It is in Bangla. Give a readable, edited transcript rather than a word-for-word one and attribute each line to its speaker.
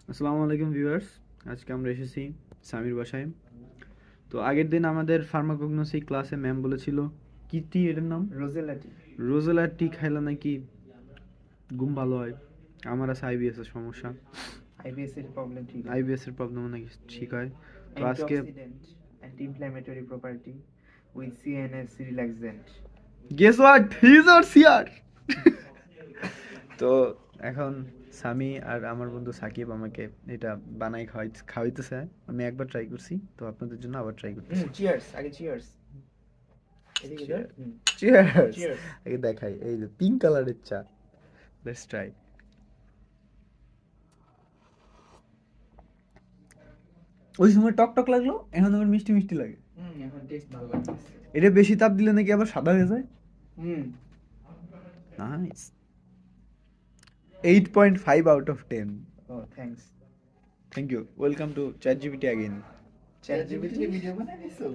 Speaker 1: আসসালামু আলাইকুম ভিউয়ার্স, আজকে আমরা এসেছি সামির বাসায়। তো আগের দিন আমাদের ফার্মাকগনোসি ক্লাসে ম্যাম বলেছিল কি টি এটার নাম,
Speaker 2: রোজেলা টি।
Speaker 1: রোজেলা টি খাইলে নাকি ঘুম ভালো হয়। আমার আছে আইবিএস এর সমস্যা,
Speaker 2: আইবিএস এর প্রবলেম ঠিক হয়।
Speaker 1: আইবিএস এর প্রবলেম নাকি ঠিক হয়। তো আজকে
Speaker 2: antioxidant, anti inflammatory property with CNS relaxant.
Speaker 1: Guess what, he is our CR. তো এখন সামি আর আমার বন্ধু সাকিব আমাকে এটা বানাই খাওয়াইতেছে। আমি একবার ট্রাই করছি, তো আপনাদের জন্য আবার ট্রাই করতেছি।
Speaker 2: চিয়ার্স, আগে চিয়ার্স। এদিকে ধর।
Speaker 1: চিয়ার্স।
Speaker 2: চিয়ার্স।
Speaker 1: আগে দেখাই, এই যে পিঙ্ক কালারের চা। Let's try. ওই সময় টক টক লাগলো, এখন আবার মিষ্টি মিষ্টি লাগে।
Speaker 2: এখন টেস্ট ভালো লাগতেছে।
Speaker 1: এটা বেশি তাপ দিলে নাকি আবার সাদা হয়ে যায়।
Speaker 2: Hmm.
Speaker 1: Nice. 8.5 out of 10।
Speaker 2: Oh thanks.
Speaker 1: Thank you. Welcome to chat GPT again.
Speaker 2: Chat GPT video বানাই দিছো?